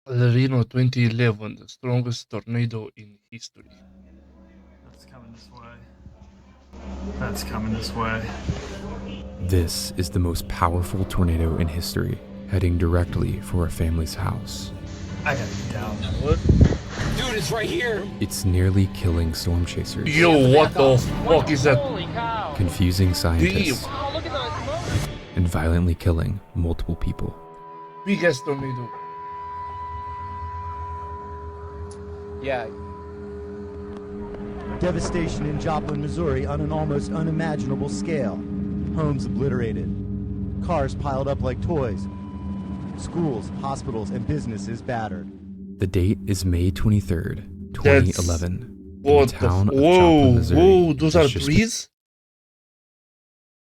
Reno 2011, the strongest tornado in history. That's coming this way. That's coming this way. This is the most powerful tornado in history, heading directly for a family's house. I gotta get down. What? Dude, it's right here. It's nearly killing storm chasers, Yo, what the fuck is that? Holy cow. confusing scientists, Oh, look at the smoke. and violently killing multiple people. Biggest tornado. Yeah. Devastation in Joplin, Missouri on an almost unimaginable scale. Homes obliterated. Cars piled up like toys. Schools, hospitals, and businesses battered. The date is May 23rd, 2011. What the town the of whoa, Joplin, Missouri whoa, those has are just trees?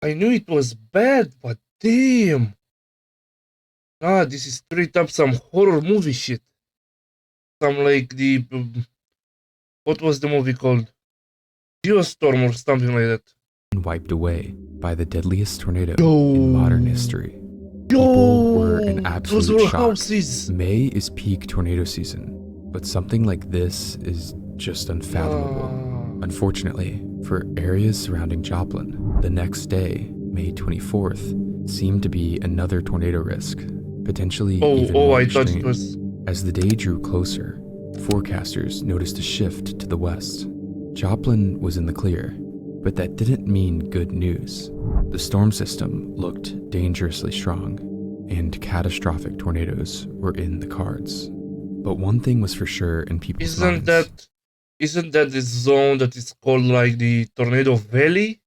I knew it was bad, but damn. Ah, this is straight up some horror movie shit. Some like the what was the movie called? Geostorm or something like that. been wiped away by the deadliest tornado Yo. in modern history. Yo, People were in those absolute were shock. houses. May is peak tornado season, but something like this is just unfathomable. Unfortunately, for areas surrounding Joplin, the next day, May 24th, seemed to be another tornado risk, potentially even more I thought it extreme. was. As the day drew closer, forecasters noticed a shift to the west. Joplin was in the clear, but that didn't mean good news. The storm system looked dangerously strong, and catastrophic tornadoes were in the cards. But one thing was for sure in people's minds. Isn't that the zone that is called like the Tornado Valley?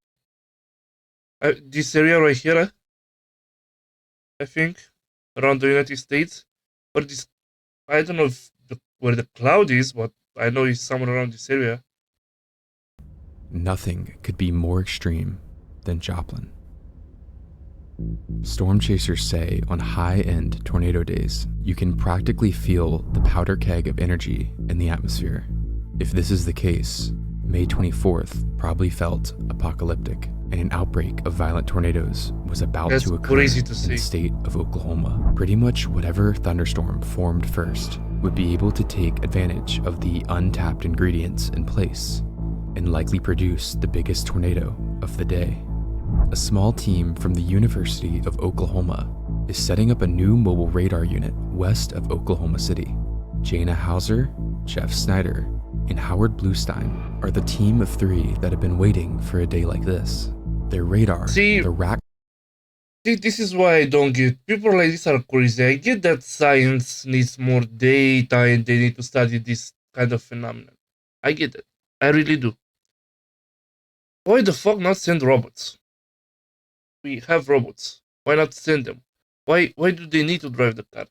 This area right here, I think, around the United States. But this, I don't know where the cloud is, but I know it's somewhere around this area. Nothing could be more extreme than Joplin. Storm chasers say on high-end tornado days, you can practically feel the powder keg of energy in the atmosphere. If this is the case, May 24th probably felt apocalyptic, and an outbreak of violent tornadoes was about That's to occur crazy to in see. the state of Oklahoma. Pretty much whatever thunderstorm formed first would be able to take advantage of the untapped ingredients in place and likely produce the biggest tornado of the day. A small team from the University of Oklahoma is setting up a new mobile radar unit west of Oklahoma City. Jana Hauser, Jeff Snyder, and Howard Bluestein are the team of three that have been waiting for a day like this. Their radar, See- the rack See, this is why I don't get people like this are crazy. I get that science needs more data and they need to study this kind of phenomenon. I get it. I really do. Why the fuck not send robots? We have robots. Why not send them? Why do they need to drive the car?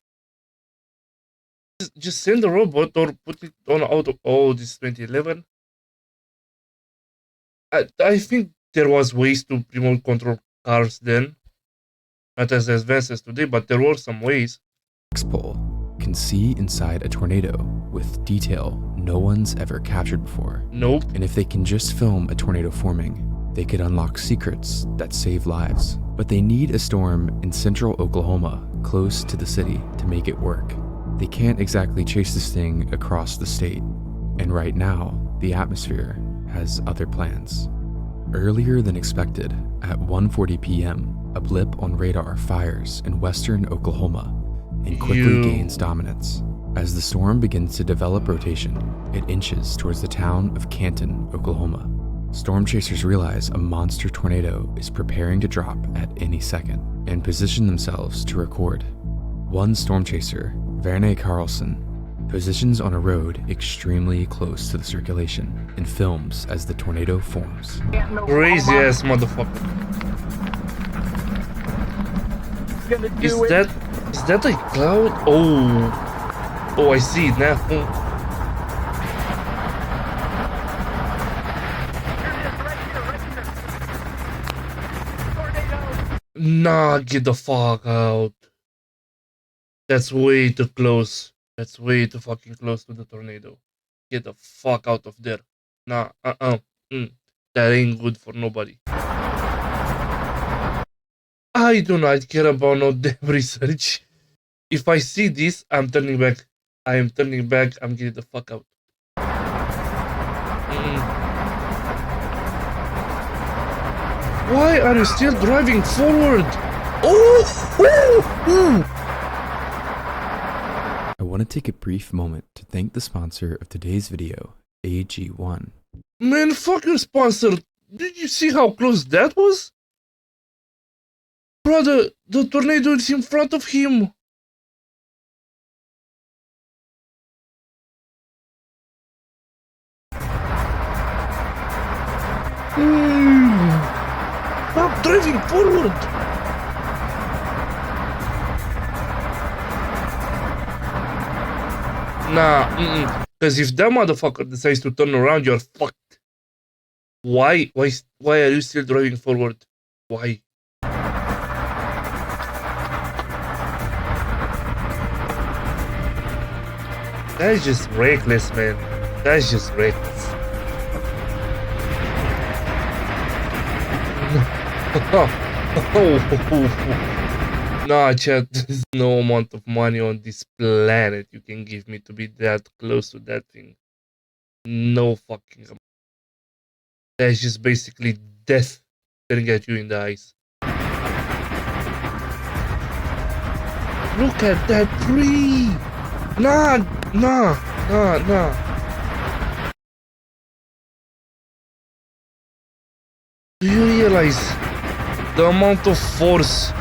Just send a robot or put it on auto. Oh, this is 2011. I think there was ways to remote control cars then. Not as advanced as today, but there were some ways. pole can see inside a tornado with detail no one's ever captured before. Nope. And if they can just film a tornado forming, they could unlock secrets that save lives. But they need a storm in central Oklahoma, close to the city, to make it work. They can't exactly chase this thing across the state. And right now, the atmosphere has other plans. Earlier than expected, at 1:40 p.m., a blip on radar fires in western Oklahoma and quickly Ew. gains dominance. As the storm begins to develop rotation, it inches towards the town of Canton, Oklahoma. Storm chasers realize a monster tornado is preparing to drop at any second and position themselves to record. One storm chaser, Verne Carlson, positions on a road extremely close to the circulation and films as the tornado forms. Crazy ass motherfucker. Is that a cloud? Oh, I see it now. Nah, get the fuck out. That's way too close. That's way too fucking close to the tornado. Get the fuck out of there. Nah, that ain't good for nobody. I do not care about no damn research. If I see this, I'm turning back. I am turning back. I'm getting the fuck out. Why are you still driving forward? Oh! I want to take a brief moment to thank the sponsor of today's video, AG1. Man, fuck your sponsor. Did you see how close that was? Brother, the tornado is in front of him. Stop driving forward. Nah, because if that motherfucker decides to turn around, you're fucked. Why are you still driving forward? Why? That's just reckless, man. That's just reckless. Nah, chat, there's no amount of money on this planet you can give me to be that close to that thing. No fucking amount. That's just basically death staring at you in the eyes. Look at that tree! Nah. Do you realize the amount of force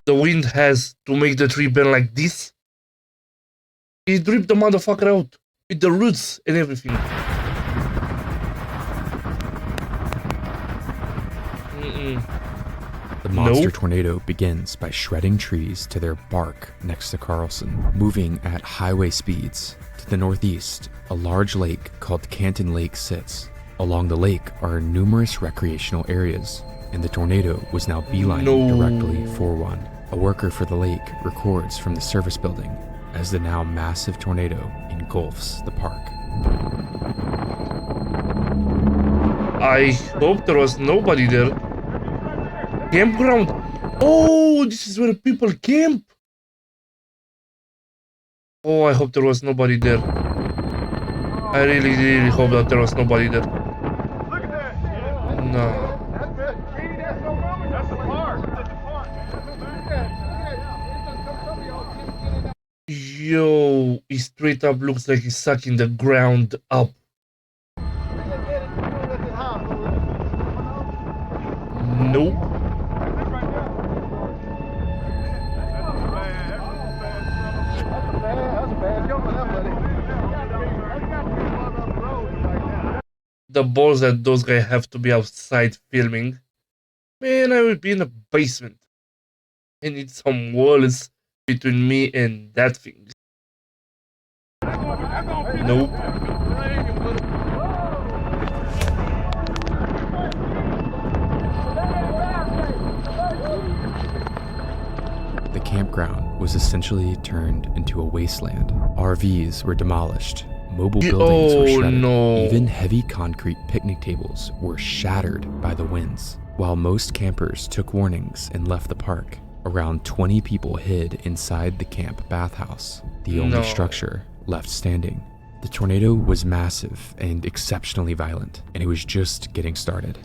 the wind has to make the tree bend like this? It ripped the motherfucker out with the roots and everything. The monster Nope. tornado begins by shredding trees to their bark next to Carlson, moving at highway speeds. To the northeast, a large lake called Canton Lake sits. Along the lake are numerous recreational areas, and the tornado was now beelining directly for one. A worker for the lake records from the service building as the now massive tornado engulfs the park. I hope there was nobody there. Campground. Oh, this is where people camp. Oh, I hope there was nobody there. I really hope that there was nobody there. No. Yo, he straight up looks like he's sucking the ground up. Nope. The balls that those guys have to be outside filming. Man, I would be in a basement. I need some walls between me and that thing. Nope. The campground was essentially turned into a wasteland. RVs were demolished, mobile buildings were shredded, no. even heavy concrete picnic tables were shattered by the winds. While most campers took warnings and left the park, around 20 people hid inside the camp bathhouse, the only structure left standing. The tornado was massive and exceptionally violent, and it was just getting started.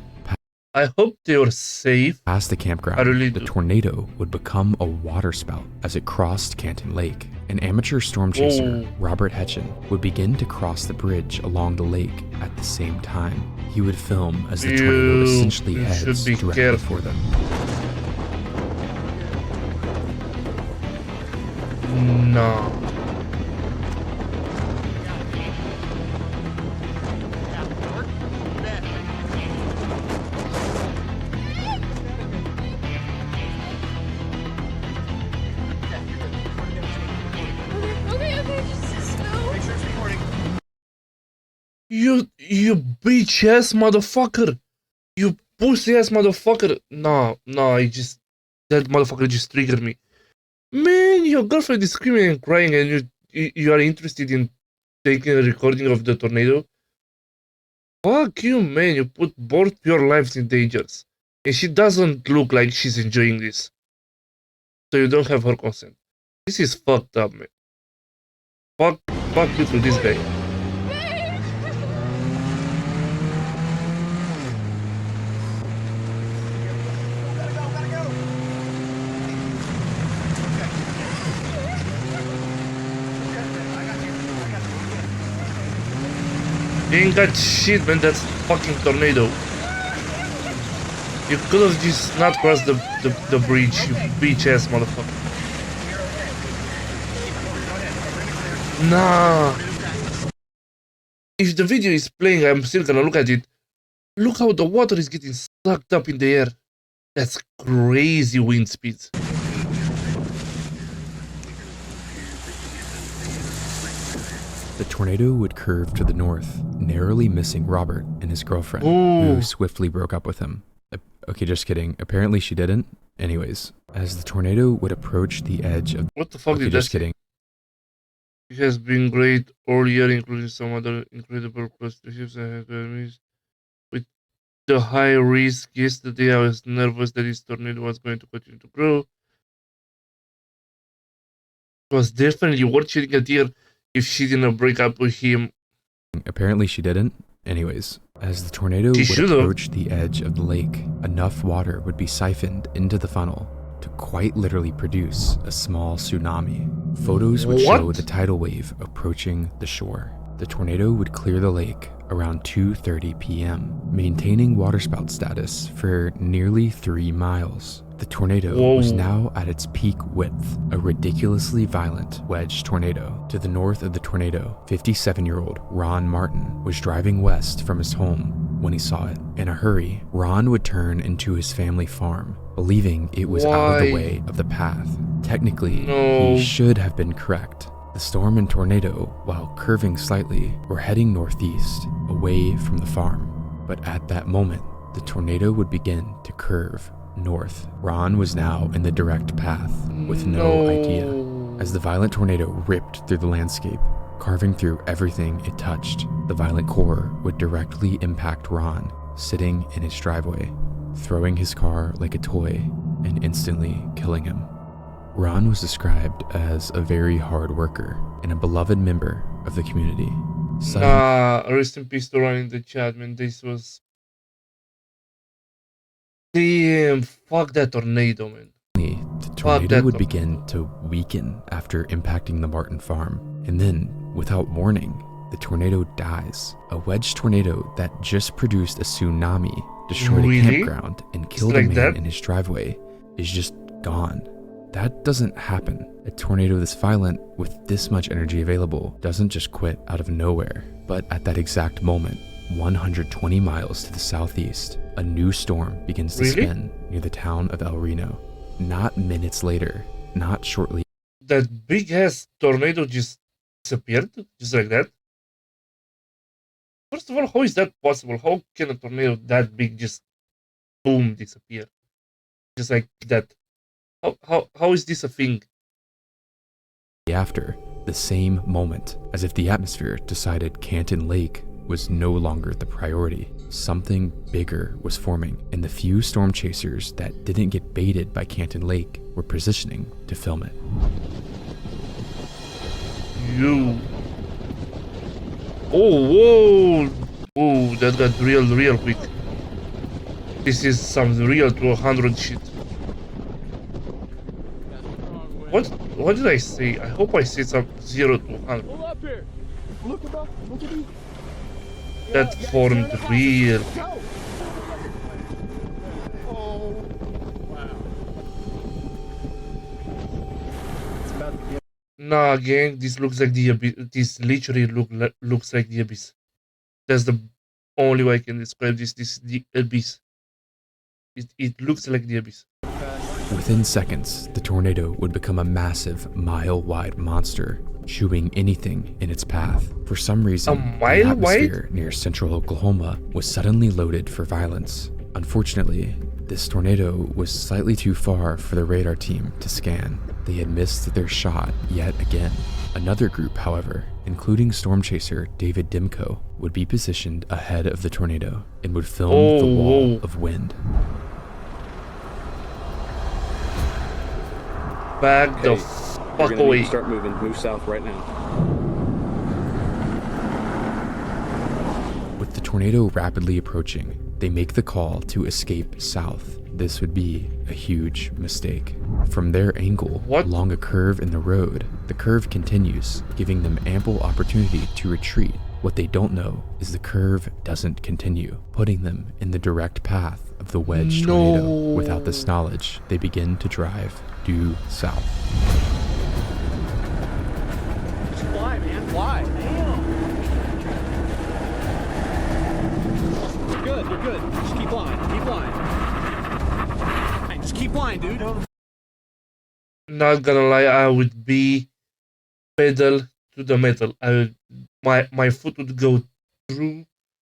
I hope they were safe. Past the campground, I really the do. tornado would become a waterspout as it crossed Canton Lake. An amateur storm chaser, Robert Hetchen, would begin to cross the bridge along the lake at the same time. He would film as the tornado essentially you heads should be directly careful. for them. No. Okay, just no. You bitch ass motherfucker. You pussy ass motherfucker. No, that motherfucker just triggered me. Man, your girlfriend is screaming and crying and you are interested in taking a recording of the tornado? Fuck you, man. You put both your lives in dangers. And she doesn't look like she's enjoying this. So you don't have her consent. This is fucked up, man. Fuck you to this guy. Ain't got shit, man. That's fucking tornado. You could have just not crossed the bridge, you bitch ass motherfucker. Nah. If the video is playing, I'm still gonna look at it. Look how the water is getting sucked up in the air. That's crazy wind speeds. The tornado would curve to the north, narrowly missing Robert and his girlfriend, Ooh. who swiftly broke up with him. Okay, just kidding. Apparently she didn't. Anyways, as the tornado would approach the edge of... What the fuck Okay, did that just say? kidding. It has been great all year, including some other incredible clusterships I had enemies. With the high risk yesterday, I was nervous that this tornado was going to continue to grow. It was definitely worth shedding a tear if she didn't break up with him. Apparently she didn't. Anyways, as the tornado She would should've. approach the edge of the lake, enough water would be siphoned into the funnel to quite literally produce a small tsunami. Photos would show What? the tidal wave approaching the shore. The tornado would clear the lake around 2:30 p.m., maintaining waterspout status for nearly 3 miles. The tornado was Whoa. now at its peak width, a ridiculously violent wedge tornado. To the north of the tornado, 57-year-old Ron Martin was driving west from his home when he saw it. In a hurry, Ron would turn into his family farm, believing it was out of the Why? way of the path. Technically, No. he should have been correct. The storm and tornado, while curving slightly, were heading northeast, away from the farm. But at that moment, the tornado would begin to curve north. Ron was now in the direct path, with no idea, as the violent tornado ripped through the landscape, carving through everything it touched. The violent core would directly impact Ron, sitting in his driveway, throwing his car like a toy, and instantly killing him. Ron was described as a very hard worker and a beloved member of the community. Suddenly, Rest in peace to Ron in the chat, man. This was... Damn, fuck that tornado, man. the tornado that would tornado. begin to weaken after impacting the Martin farm. And then, without warning, the tornado dies. A wedge tornado that just produced a tsunami, destroyed Really? a campground, and killed a like man that? in his driveway is just gone. That doesn't happen. A tornado this violent with this much energy available doesn't just quit out of nowhere. But at that exact moment, 120 miles to the southeast, a new storm begins to Really? spin near the town of El Reno. Not minutes later, not shortly That big ass tornado just disappeared, just like that. First of all, how is that possible? How can a tornado that big just boom disappear, just like that? How is this a thing? after, the same moment, as if the atmosphere decided Canton Lake was no longer the priority. Something bigger was forming, and the few storm chasers that didn't get baited by Canton Lake were positioning to film it. You. Oh, whoa! Oh, that got real quick. This is some real to 100 shit. What did I say? I hope I said some 0 to 100. Pull up here. Look above. Look at me. That formed real. Go. Oh, wow. It's about to be Nah, gang, this looks like the abyss. This literally looks like the abyss. That's the only way I can describe this. This is the abyss. It looks like the abyss. Within seconds, the tornado would become a massive, mile-wide monster, chewing anything in its path. For some reason, the mile atmosphere near central Oklahoma was suddenly loaded for violence. Unfortunately, this tornado was slightly too far for the radar team to scan. They had missed their shot yet again. Another group, however, including storm chaser David Dimko, would be positioned ahead of the tornado and would film the wall whoa. of wind. Back the You're fuck gonna need away. to start moving. Move south right now. tornado rapidly approaching, they make the call to escape south. This would be a huge mistake. From their angle, What? along a curve in the road, the curve continues, giving them ample opportunity to retreat. What they don't know is the curve doesn't continue, putting them in the direct path of the wedge tornado. No. Without this knowledge, they begin to drive due south. Just fly, man. Fly. Damn. You're good. You're good. Just keep flying. Keep flying. Hey, just keep flying, dude. Not gonna lie, I would be pedal to the metal. My foot would go through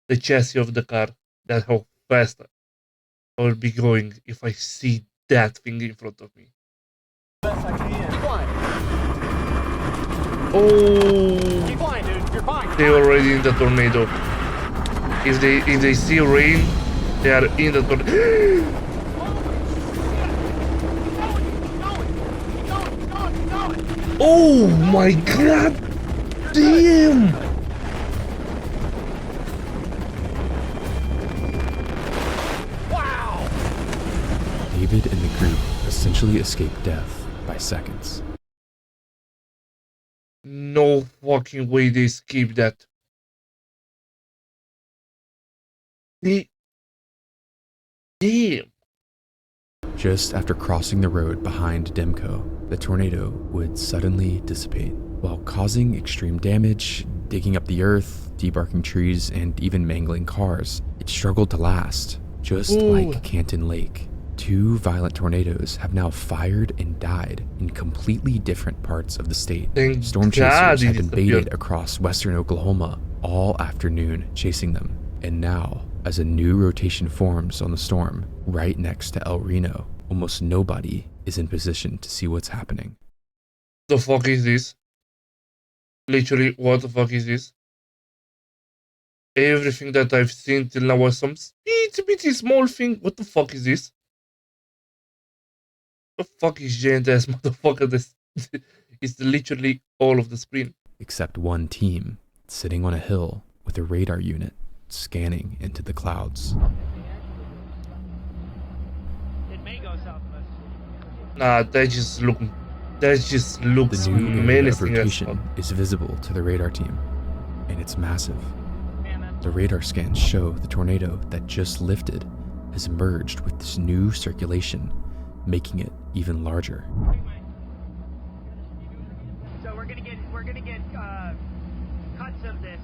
the chassis of the car. That's how fast I would be going if I see that thing in front of me. Best I can. Keep flying. Oh, Keep flying, dude. You're fine. they're already in the tornado. If they see rain, they are in the tornado. Oh my god! Damn! David and the group essentially escape death by seconds. No fucking way they escaped that. Damn. Just after crossing the road behind Demco, the tornado would suddenly dissipate, while causing extreme damage, digging up the earth, debarking trees, and even mangling cars. It struggled to last, just Ooh. like Canton Lake. Two violent tornadoes have now fired and died in completely different parts of the state. Thank Storm God chasers it have been disappeared. baited across western Oklahoma all afternoon chasing them. And now, as a new rotation forms on the storm right next to El Reno, almost nobody is in position to see what's happening. The fuck is this? Literally, what the fuck is this? Everything that I've seen till now was some bitty small thing. What the fuck is this? The fuck is giant ass motherfucker? This is literally all of the screen. Except one team sitting on a hill with a radar unit scanning into the clouds. It may go southwest. Nah, that just looks The new area of menacing as rotation fuck. is visible to the radar team, and it's massive. The radar scans show the tornado that just lifted has merged with this new circulation, making it even larger. So we're gonna get cuts of this.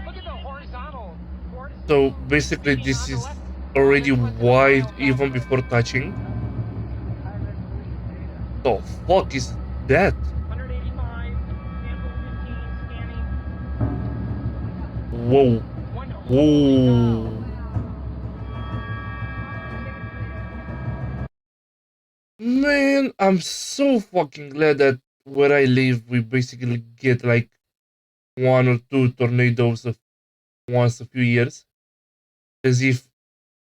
Look at the horizontal. So basically, this is already wide even before touching. The fuck is that? 185, sample 15, scanning. Whoa. Whoa. Man, I'm so fucking glad that where I live, we basically get like one or two tornadoes once a few years. As if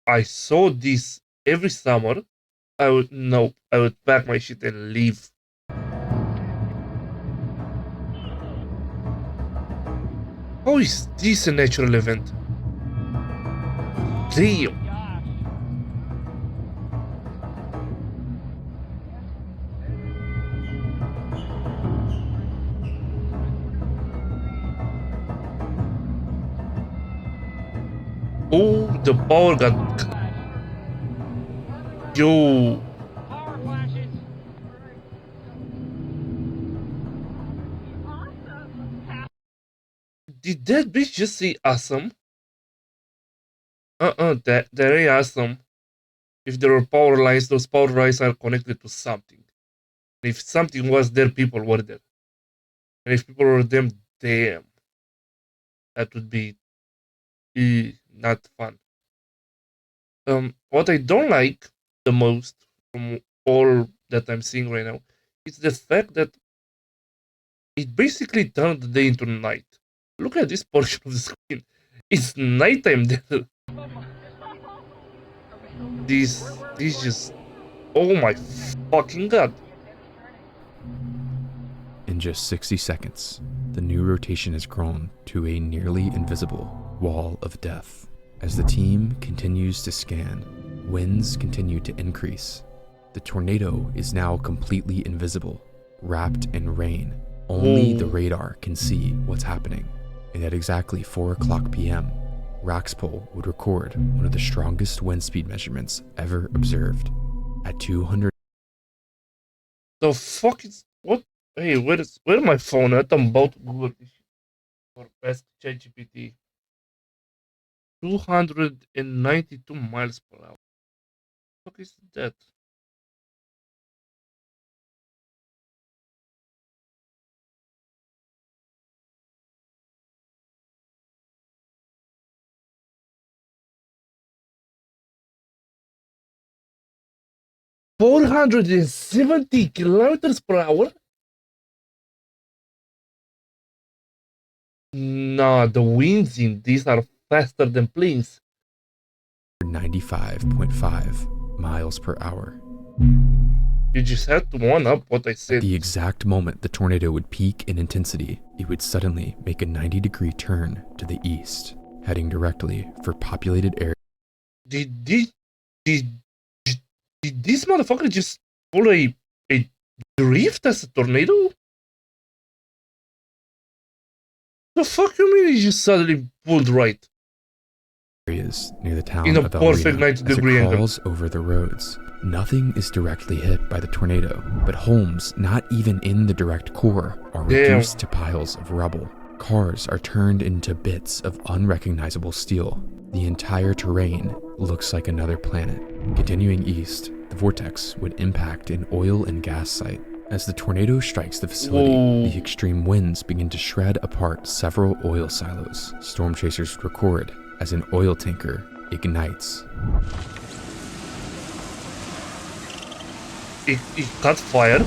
I saw this every summer, I would pack my shit and leave. How is this a natural event? Damn. Oh, the power got. Yo. Power flashes. Did that bitch just say awesome? That ain't awesome. If there are power lines, those power lines are connected to something. And if something was there, people were there. And if people were them, damn. That would be not fun. What I don't like the most from all that I'm seeing right now is the fact that it basically turned the day into night. Look at this portion of the screen. It's nighttime there. This just, oh my fucking god. In just 60 seconds, the new rotation has grown to a nearly invisible wall of death. As the team continues to scan, winds continue to increase. The tornado is now completely invisible, wrapped in rain. Only the radar can see what's happening. And at exactly 4 o'clock p.m., Raxpol would record one of the strongest wind speed measurements ever observed at 200. The fuck is what? Hey, where my phone at? I'm about to Google this shit for best ChatGPT. 292 miles per hour. What is that? $470 kilometers per hour? Nah, the winds in these are faster than planes. 95.5 miles per hour. You just had to one up what I said. At the exact moment the tornado would peak in intensity, it would suddenly make a 90-degree turn to the east, heading directly for populated areas. Did this motherfucker just pull a drift as a tornado? The fuck you mean he just suddenly pulled right? Near the town In a of perfect Elmina 90-degree as it angle. crawls over the roads. Nothing is directly hit by the tornado, but homes not even in the direct core are reduced to piles of rubble. Cars are turned into bits of unrecognizable steel. The entire terrain looks like another planet. Continuing east, the vortex would impact an oil and gas site. As the tornado strikes the facility, the extreme winds begin to shred apart several oil silos. Storm chasers would record as an oil tanker ignites. It caught fire?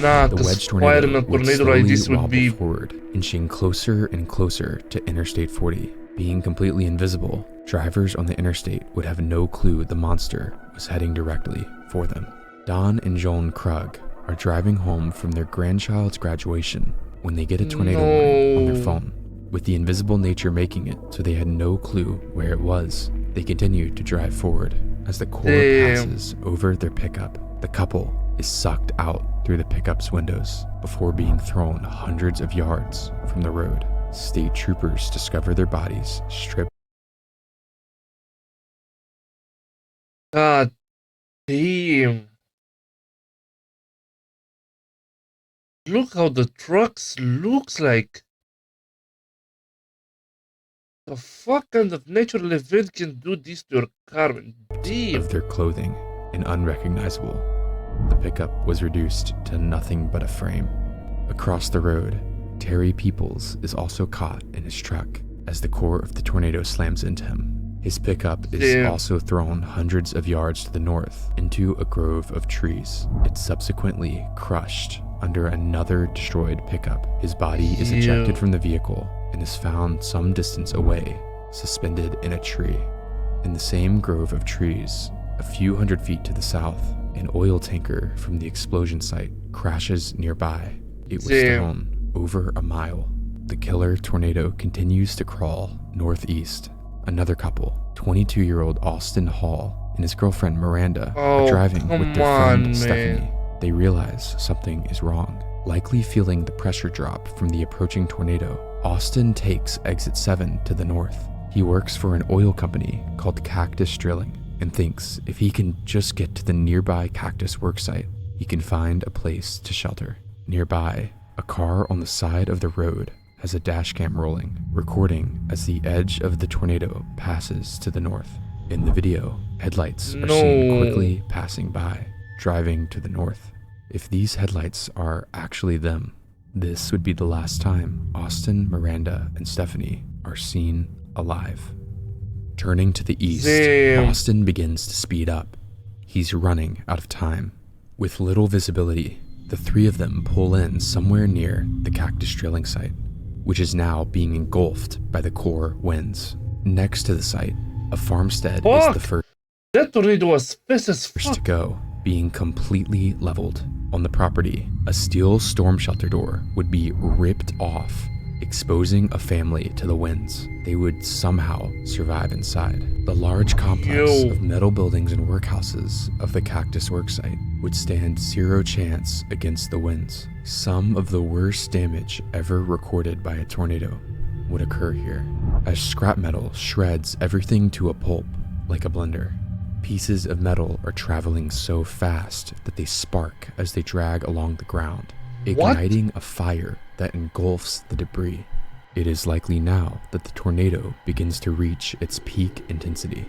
Nah, The wedge fire in a would tornado like this slowly would be... wobble forward, inching closer and closer to Interstate 40. Being completely invisible, drivers on the interstate would have no clue the monster was heading directly for them. Don and Joan Krug are driving home from their grandchild's graduation when they get a tornado warning on their phone, with the invisible nature making it so they had no clue where it was. They continue to drive forward. As the core passes over their pickup, the couple is sucked out through the pickup's windows before being thrown hundreds of yards from the road. State troopers discover their bodies stripped. God damn. Look how the trucks looks like. The fuck kind of natural event can do this to your car, man? Damn. Of their clothing and unrecognizable. The pickup was reduced to nothing but a frame. Across the road, Terry Peoples is also caught in his truck as the core of the tornado slams into him. His pickup is also thrown hundreds of yards to the north into a grove of trees. It's subsequently crushed under another destroyed pickup. His body is ejected from the vehicle and is found some distance away, suspended in a tree. In the same grove of trees, a few hundred feet to the south, an oil tanker from the explosion site crashes nearby. It was thrown over a mile. The killer tornado continues to crawl northeast. Another couple, 22-year-old Austin Hall and his girlfriend Miranda, are driving with their friend Stephanie. They realize something is wrong. Likely feeling the pressure drop from the approaching tornado, Austin takes exit 7 to the north. He works for an oil company called Cactus Drilling and thinks if he can just get to the nearby Cactus worksite, he can find a place to shelter. Nearby, a car on the side of the road has a dashcam rolling, recording as the edge of the tornado passes to the north. In the video, headlights are seen quickly passing by, driving to the north. If these headlights are actually them, this would be the last time Austin, Miranda, and Stephanie are seen alive. Turning to the east, Austin begins to speed up. He's running out of time. With little visibility, the three of them pull in somewhere near the Cactus Drilling site, which is now being engulfed by the core winds. Next to the site, a farmstead is the first. That tornado was fast as fuck. To go, being completely leveled. On the property, a steel storm shelter door would be ripped off exposing a family to the winds. They would somehow survive inside. The large complex of metal buildings and workhouses of the Cactus worksite would stand zero chance against the winds. Some of the worst damage ever recorded by a tornado would occur here, as scrap metal shreds everything to a pulp like a blender. Pieces of metal are traveling so fast that they spark as they drag along the ground, igniting a fire that engulfs the debris. It is likely now that the tornado begins to reach its peak intensity,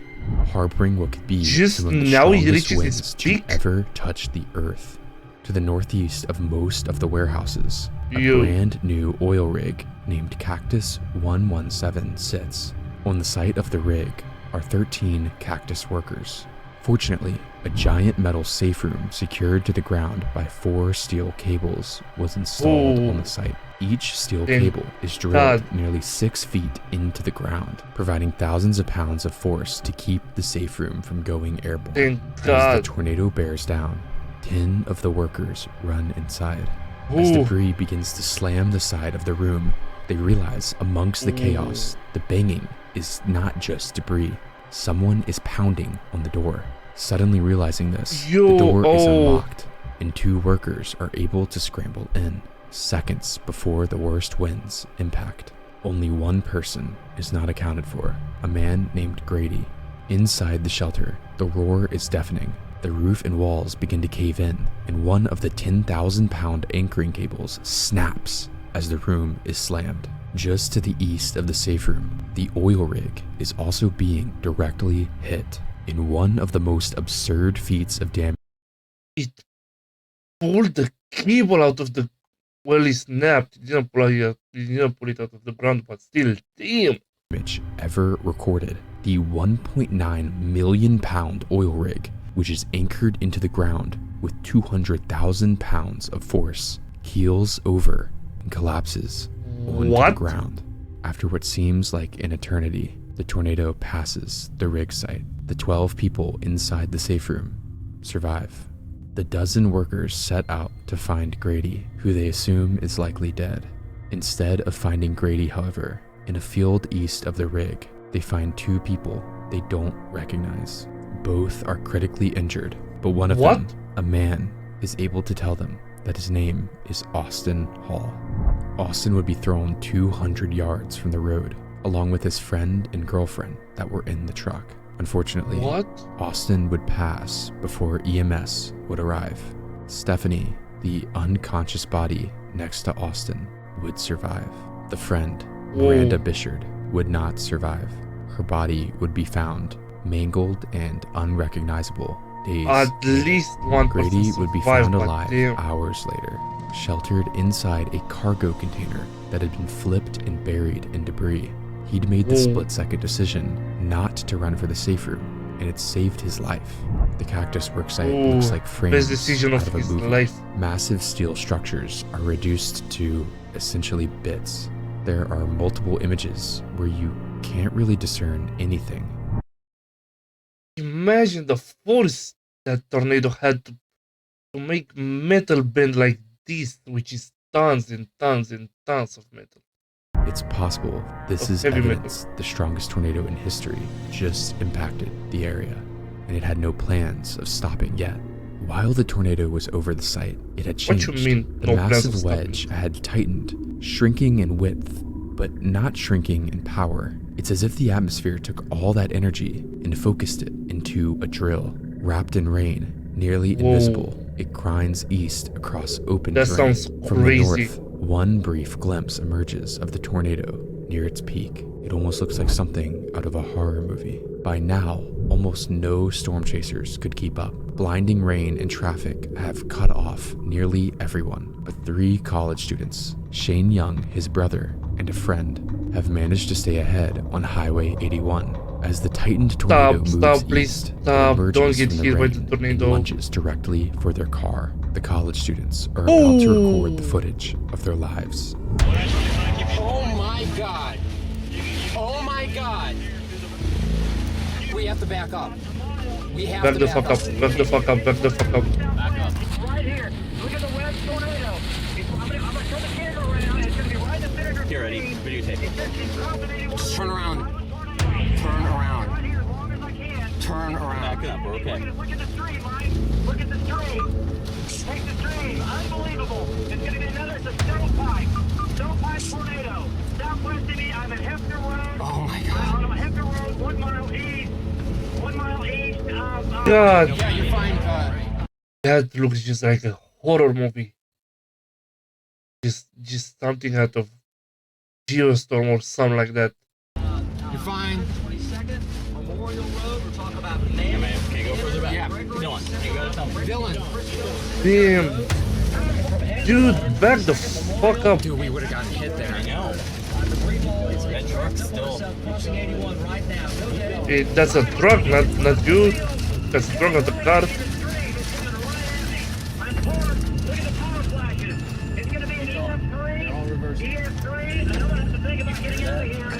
harboring what could be Just some of the now he strongest reaches its winds to peak? ever touch the earth. To the northeast of most of the warehouses, a Yo. brand new oil rig named Cactus 117 sits. On the site of the rig are 13 Cactus workers. Fortunately, a giant metal safe room secured to the ground by 4 steel cables was installed on the site. Each steel Thank cable is drilled God. nearly 6 feet into the ground, providing thousands of pounds of force to keep the safe room from going airborne. Thank As the God. tornado bears down, 10 of the workers run inside. As debris begins to slam the side of the room, they realize amongst the chaos, the banging is not just debris. Someone is pounding on the door. Suddenly realizing this, the door is unlocked, and 2 workers are able to scramble in. Seconds before the worst winds impact, only one person is not accounted for, a man named Grady. Inside the shelter, the roar is deafening. The roof and walls begin to cave in, and one of the 10,000-pound anchoring cables snaps as the room is slammed. Just to the east of the safe room, the oil rig is also being directly hit in one of the most absurd feats of damage It pulled the cable out of the. Well, he snapped. He didn't pull it out of the ground, but still, damn. ever recorded. The 1.9 million pound oil rig, which is anchored into the ground with 200,000 pounds of force, keels over and collapses onto the ground. After what seems like an eternity, the tornado passes the rig site. The 12 people inside the safe room survive. The dozen workers set out to find Grady, who they assume is likely dead. Instead of finding Grady, however, in a field east of the rig, they find 2 people they don't recognize. Both are critically injured, but one of them, a man, is able to tell them that his name is Austin Hall. Austin would be thrown 200 yards from the road, along with his friend and girlfriend that were in the truck. Unfortunately, Austin would pass before EMS would arrive. Stephanie, the unconscious body next to Austin, would survive. The friend, Miranda Bishard, would not survive. Her body would be found mangled and unrecognizable days At later. least one Grady person would be survived, found but alive damn. hours later, sheltered inside a cargo container that had been flipped and buried in debris. He'd made the split-second decision not to run for the safe room, and it saved his life. The Cactus worksite looks like frames Best decision out of of a his movie. life. Massive steel structures are reduced to essentially bits. There are multiple images where you can't really discern anything. Imagine the force that tornado had to make metal bend like this, which is tons and tons and tons of metal. It's possible this Of is heavy metal. evidence the strongest tornado in history just impacted the area, and it had no plans of stopping yet. While the tornado was over the site, it had What changed. you mean, The no plans of massive stopping? wedge had tightened, shrinking in width, but not shrinking in power. It's as if the atmosphere took all that energy and focused it into a drill. Wrapped in rain, nearly invisible, it grinds east across open That terrain. sounds From the crazy. north, one brief glimpse emerges of the tornado near its peak. It almost looks like something out of a horror movie. By now, almost no storm chasers could keep up. Blinding rain and traffic have cut off nearly everyone, but 3 college students, Shane Young, his brother, and a friend, have managed to stay ahead on Highway 81. As the tightened tornado moves please east, stop. it emerges Don't get from the hit by rain the and tornado. lunges directly for their car. The college students are about to record the footage of their lives. Oh my god! Oh my god! We have to back up. We have Back to the back fuck up, back the fuck up, back the fuck up. Right here. Look at the red tornado. I'm gonna turn the camera around. It's gonna be right in the center of your screen. you taking? Just turn around. Turn around. Turn around. Back up, we're okay. Look at the stream, Mike. Look at the stream. Take the stream. Unbelievable. It's going to be another stovepipe. Stovepipe tornado. Southwest of me, I'm at Hefner Road. Oh my God. I'm at Hefner Road, 1 mile east. 1 mile east of... God, Yeah, you're fine. that looks just like a horror movie. Just something out of Geostorm or something like that. You're fine. 22nd, Memorial Road. We're talking about Yeah, man. Can you go further back? Yeah. Dylan, you gotta tell me. Dylan. Damn. Dude, back the fuck up. Dude, we would have gotten hit there. I know. That truck's still... crossing 81 right now. Go ahead. That's a truck, not you. That's a truck, not a car. Look at the power flashes. It's going to be an EF3. EF3. I know that's the thing about getting out of here in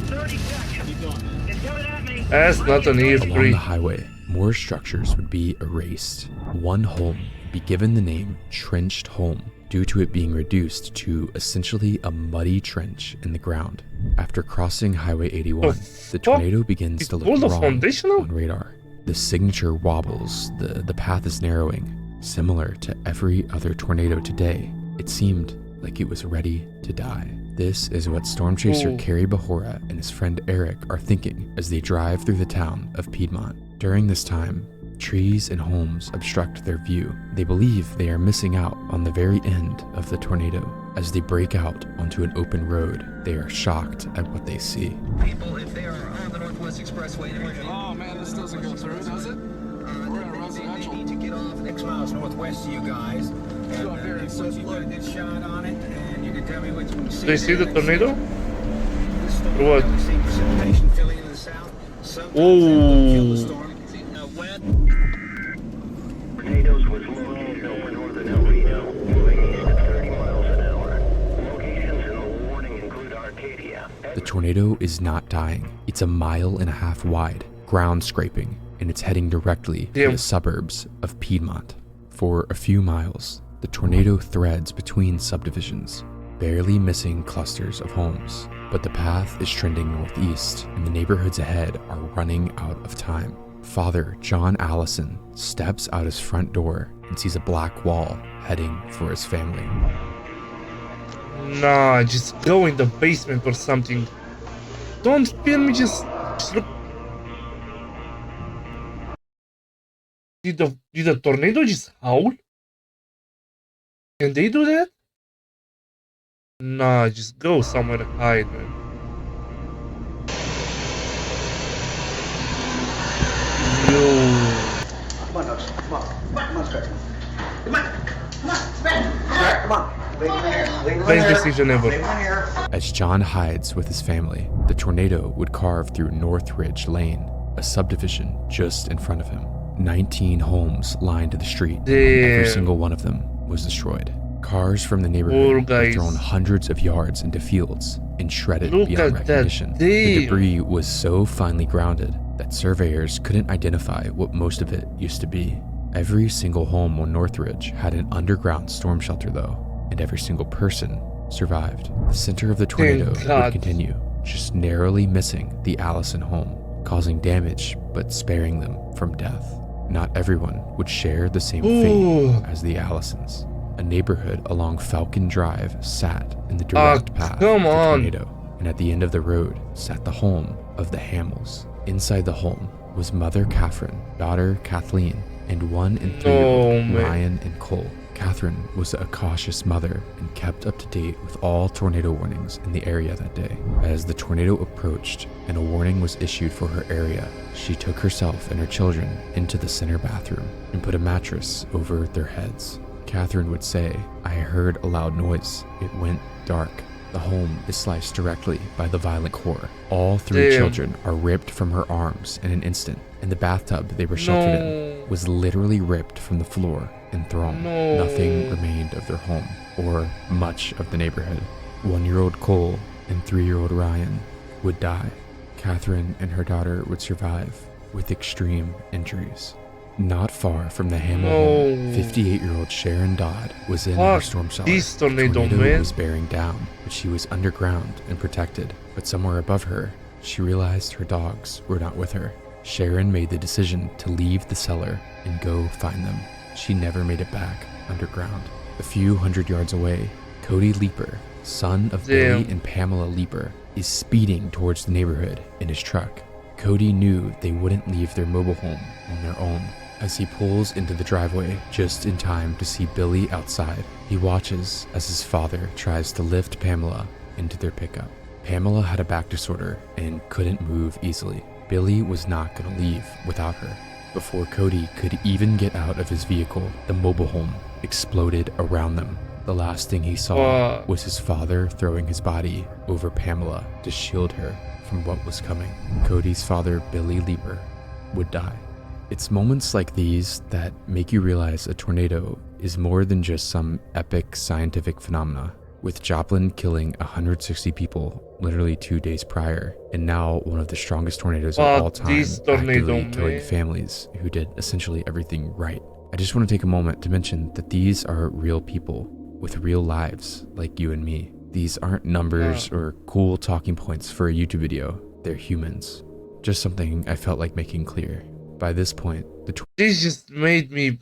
30 seconds. Keep going. It's coming at me. That's not an Along the EF3. highway, more structures would be erased. One home would be given the name Trenched Home due to it being reduced to essentially a muddy trench in the ground. After crossing Highway 81, the fuck? tornado begins It's to look all the wrong foundational? on radar. The signature wobbles, the path is narrowing. Similar to every other tornado today, it seemed like it was ready to die. This is what storm chaser Ooh. Kerry Bahora and his friend Eric are thinking as they drive through the town of Piedmont. During this time, trees and homes obstruct their view. They believe they are missing out on the very end of the tornado. As they break out onto an open road, they are shocked at what they see. People, if they are on the Northwest Expressway, they Oh man, this doesn't go through, does it? We're in a residential. need to get off X miles northwest of you guys. Go up here and Once you get a good shot on it, and you can tell me what you can see. Do you see the there. tornado? This storm, Or what? we see precipitation filling in the south. Sometimes Ooh. that will kill the storm. Wet. Tornadoes with low over northern El Reno, moving east at 30 miles an hour. Locations in the warning include Arcadia. The tornado is not dying. It's 1.5 miles wide, ground scraping, and it's heading directly for Damn. the suburbs of Piedmont. For a few miles, the tornado threads between subdivisions, barely missing clusters of homes. But the path is trending northeast, and the neighborhoods ahead are running out of time. Father John Allison steps out his front door and sees a black wall heading for his family. Nah, just go in the basement or something. Don't film me, just look. Did the tornado just howl? Can they do that? Nah, just go somewhere to hide, man. Yo. Come on, Nose. Come on. Come on, Scratch. Come on. Come on. Back. Come on. Leave him in here. Leave him in Best here. decision ever. Leave him in here. As John hides with his family, the tornado would carve through Northridge Lane, a subdivision just in front of him. 19 homes lined the street. Every Damn. single one of them was destroyed. Cars from the Poor neighborhood were guys. thrown hundreds of yards into fields and shredded Look beyond at that. recognition. The Damn. debris was so finely grounded that surveyors couldn't identify what most of it used to be. Every single home on Northridge had an underground storm shelter though, and every single person survived. The center of the tornado God. would continue, just narrowly missing the Allison home, causing damage but sparing them from death. Not everyone would share the same Ooh. fate as the Allisons. A neighborhood along Falcon Drive sat in the direct path of come the on. tornado, and at the end of the road sat the home of the Hamels. Inside the home was mother Catherine, daughter Kathleen, and 1 and 3-year-old Oh, man. Ryan and Cole. Catherine was a cautious mother and kept up to date with all tornado warnings in the area that day. As the tornado approached and a warning was issued for her area, she took herself and her children into the center bathroom and put a mattress over their heads. Catherine would say, "I heard a loud noise. It went dark." The home is sliced directly by the violent core. All 3 Damn. children are ripped from her arms in an instant, and the bathtub they were sheltered in was literally ripped from the floor and thrown. No. Nothing remained of their home or much of the neighborhood. 1-year-old Cole and 3-year-old Ryan would die. Catherine and her daughter would survive with extreme injuries. Not far from the Hamill No. home, 58-year-old Sharon Dodd was in Fuck her storm cellar. this The tornado, tornado man. was bearing down, but she was underground and protected. But somewhere above her, she realized her dogs were not with her. Sharon made the decision to leave the cellar and go find them. She never made it back underground. A few hundred yards away, Cody Leeper, son of Billy and Pamela Leeper, is speeding towards the neighborhood in his truck. Cody knew they wouldn't leave their mobile home on their own. As he pulls into the driveway just in time to see Billy outside, he watches as his father tries to lift Pamela into their pickup. Pamela had a back disorder and couldn't move easily. Billy was not going to leave without her. Before Cody could even get out of his vehicle, the mobile home exploded around them. The last thing he saw was his father throwing his body over Pamela to shield her from what was coming. Cody's father, Billy Leeper, would die. It's moments like these that make you realize a tornado is more than just some epic scientific phenomena. With Joplin killing 160 people literally 2 days prior, and now one of the strongest tornadoes of all time, actively killing families who did essentially everything right. I just want to take a moment to mention that these are real people with real lives like you and me. These aren't numbers or cool talking points for a YouTube video. They're humans. Just something I felt like making clear. By this point, the This just made me...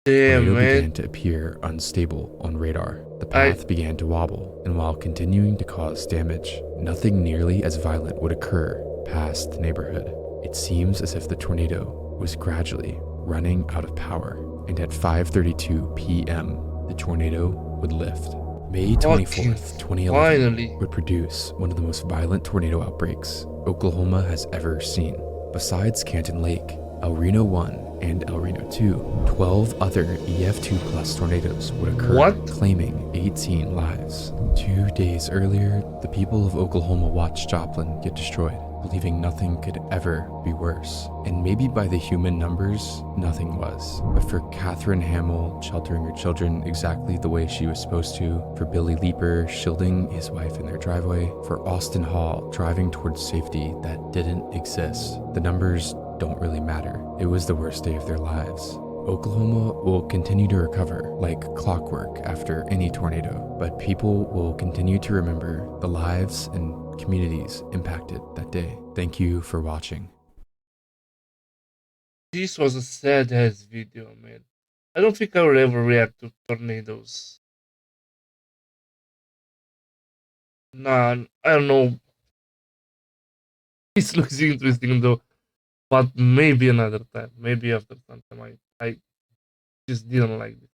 tornado man. began to appear unstable on radar. The path began to wobble, and while continuing to cause damage, nothing nearly as violent would occur past the neighborhood. It seems as if the tornado was gradually running out of power, and at 5:32 p.m., the tornado would lift. May 24th, 2011 would produce one of the most violent tornado outbreaks Oklahoma has ever seen. Besides Canton Lake, El Reno 1 and El Reno 2, 12 other EF2 plus tornadoes would occur, claiming 18 lives. 2 days earlier, the people of Oklahoma watched Joplin get destroyed, believing nothing could ever be worse. And maybe by the human numbers, nothing was. But for Catherine Hamill sheltering her children exactly the way she was supposed to, for Billy Leeper shielding his wife in their driveway, for Austin Hall driving towards safety that didn't exist, the numbers don't really matter. It was the worst day of their lives. Oklahoma will continue to recover like clockwork after any tornado, but people will continue to remember the lives and communities impacted that day. Thank you for watching. This was a sad ass video, man. I don't think I will ever react to tornadoes. Nah, I don't know. This looks interesting though. But maybe another time. Maybe after some time. I just didn't like it.